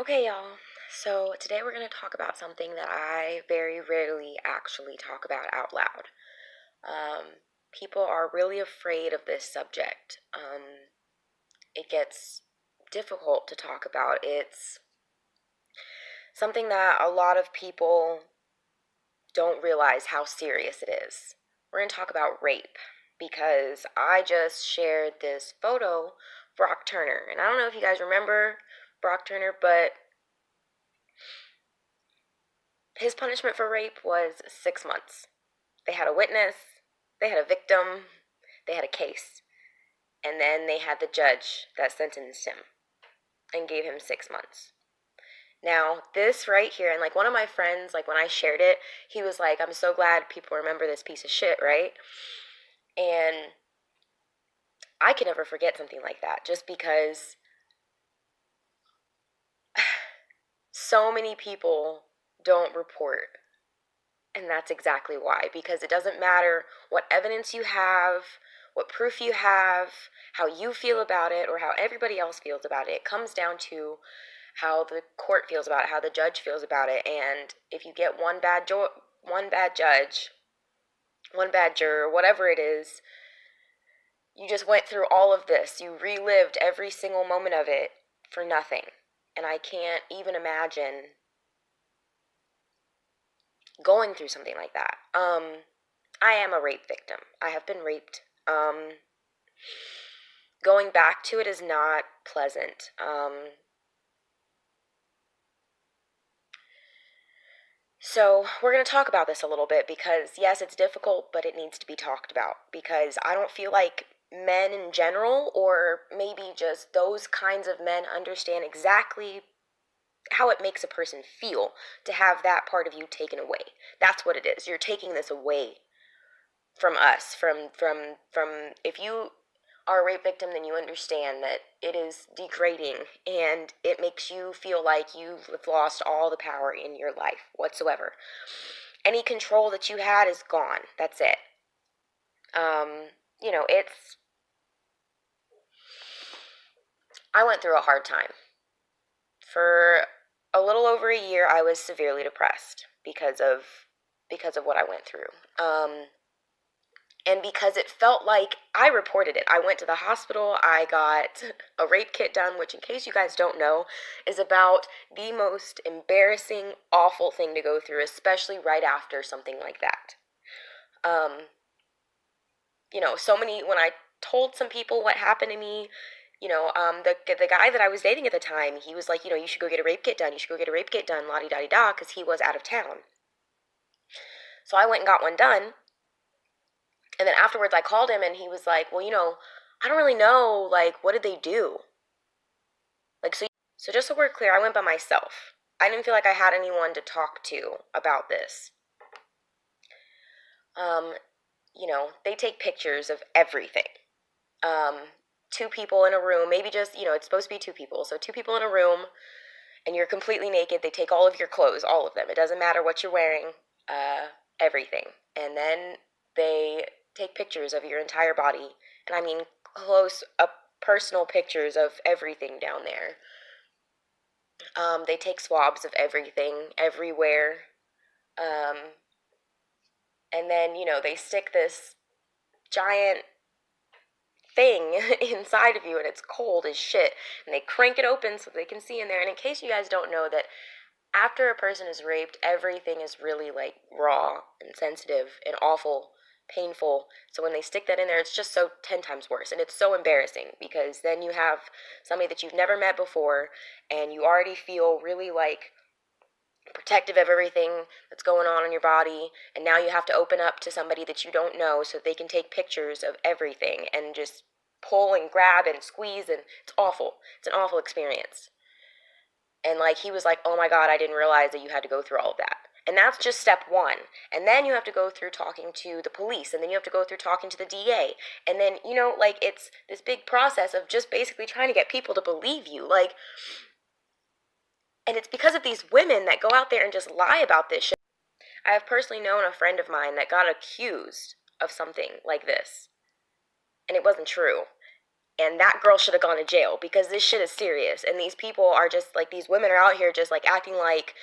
Okay, y'all. So today we're going to talk about something that I very rarely actually talk about out loud. People are really afraid of this subject. It gets difficult to talk about. It's something that a lot of people don't realize how serious it is. We're going to talk about rape because I just shared this photo, Brock Turner. And I don't know if you guys remember Brock Turner, but his punishment for rape was 6 months. They had a witness, they had a victim, they had a case, and then they had the judge that sentenced him and gave him 6 months. Now, this right here, and like one of my friends, like when I shared it, he was like, I'm so glad people remember this piece of shit, right? And I can never forget something like that just because so many people don't report. And that's exactly why, because it doesn't matter what evidence you have, what proof you have, how you feel about it, or how everybody else feels about it. It comes down to how the court feels about it, how the judge feels about it. And if you get one bad judge, one bad juror, whatever it is, you just went through all of this. You relived every single moment of it for nothing. And I can't even imagine going through something like that. I am a rape victim. I have been raped. Going back to it is not pleasant. So we're going to talk about this a little bit because, yes, it's difficult, but it needs to be talked about because I don't feel like men in general, or maybe just those kinds of men, understand exactly how it makes a person feel to have that part of you taken away. That's what it is. You're taking this away from us, from if you are a rape victim, then you understand that it is degrading and it makes you feel like you've lost all the power in your life whatsoever. Any control that you had is gone. That's it. It's I went through a hard time. For a little over a year I was severely depressed because of what I went through. And because it felt like I reported it. I went to the hospital. I got a rape kit done, which, in case you guys don't know, is about the most embarrassing, awful thing to go through, especially right after something like that. Um, when I told some people what happened to me, the guy that I was dating at the time, he was like, you should go get a rape kit done. You should go get a rape kit done, la-di-da-di-da, because he was out of town. So I went and got one done. And then afterwards I called him and he was like, well, I don't really know, like, what did they do? Like, so just so we're clear, I went by myself. I didn't feel like I had anyone to talk to about this. Um, they take pictures of everything. Two people in a room, maybe just, it's supposed to be two people. So two people in a room and you're completely naked. They take all of your clothes, all of them. It doesn't matter what you're wearing, everything. And then they take pictures of your entire body. And I mean close up personal pictures of everything down there. They take swabs of everything, everywhere. Um, and then, they stick this giant thing inside of you and it's cold as shit. And they crank it open so they can see in there. And in case you guys don't know that after a person is raped, everything is really like raw and sensitive and awful, painful. So when they stick that in there, it's just so 10 times worse. And it's so embarrassing because then you have somebody that you've never met before and you already feel really like protective of everything that's going on in your body, and now you have to open up to somebody that you don't know so they can take pictures of everything and just pull and grab and squeeze, and it's awful. It's an awful experience. And like he was like, oh my god, I didn't realize that you had to go through all of that. And that's just step one. And then you have to go through talking to the police, and then you have to go through talking to the DA, and then it's this big process of just basically trying to get people to believe you. And it's because of these women that go out there and just lie about this shit. I have personally known a friend of mine that got accused of something like this, and it wasn't true. And that girl should have gone to jail because this shit is serious. And these people are just like, these women are out here just like acting like,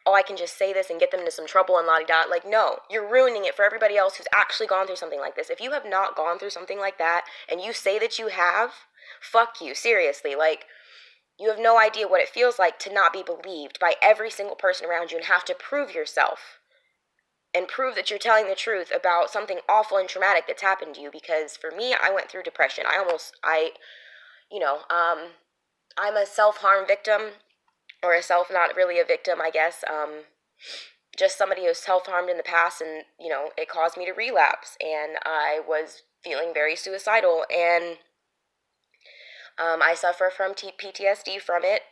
oh, I can just say this and get them into some trouble and la-di-da. Like, no, you're ruining it for everybody else who's actually gone through something like this. If you have not gone through something like that and you say that you have, fuck you, seriously. Like, you have no idea what it feels like to not be believed by every single person around you and have to prove yourself and prove that you're telling the truth about something awful and traumatic that's happened to you. Because for me, I went through depression. I'm a self-harm victim, or not really a victim, I guess. Just somebody who's self-harmed in the past, and, it caused me to relapse, and I was feeling very suicidal, and I suffer from PTSD from it.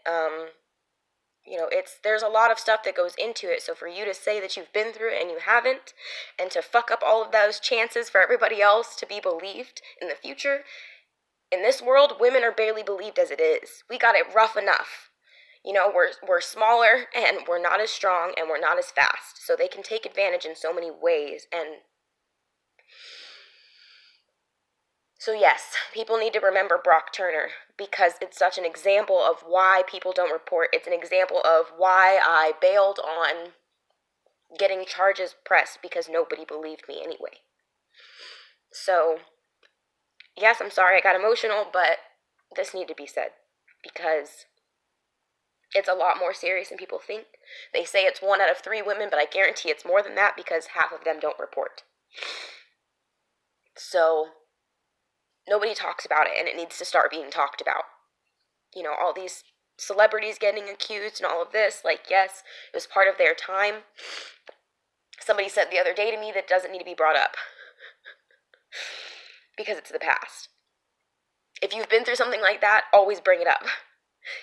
There's a lot of stuff that goes into it, so for you to say that you've been through it and you haven't, and to fuck up all of those chances for everybody else to be believed in the future, in this world, women are barely believed as it is. We got it rough enough. We're smaller, and we're not as strong, and we're not as fast. So they can take advantage in so many ways. And so yes, people need to remember Brock Turner, because it's such an example of why people don't report. It's an example of why I bailed on getting charges pressed, because nobody believed me anyway. So yes, I'm sorry I got emotional, but this needed to be said, because it's a lot more serious than people think. They say it's 1 out of 3 women, but I guarantee it's more than that, because half of them don't report. So nobody talks about it, and it needs to start being talked about. All these celebrities getting accused and all of this, like, yes, it was part of their time. Somebody said the other day to me that doesn't need to be brought up because it's the past. If you've been through something like that, always bring it up.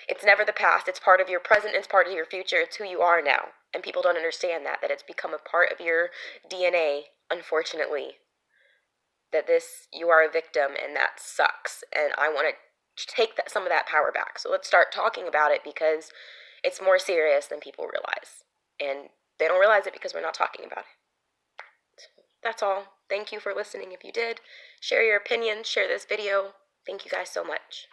It's never the past. It's part of your present. It's part of your future. It's who you are now. And people don't understand that it's become a part of your DNA, unfortunately. That you are a victim, and that sucks. And I want to take some of that power back. So let's start talking about it, because it's more serious than people realize. And they don't realize it because we're not talking about it. So that's all. Thank you for listening. If you did, share your opinions, share this video. Thank you guys so much.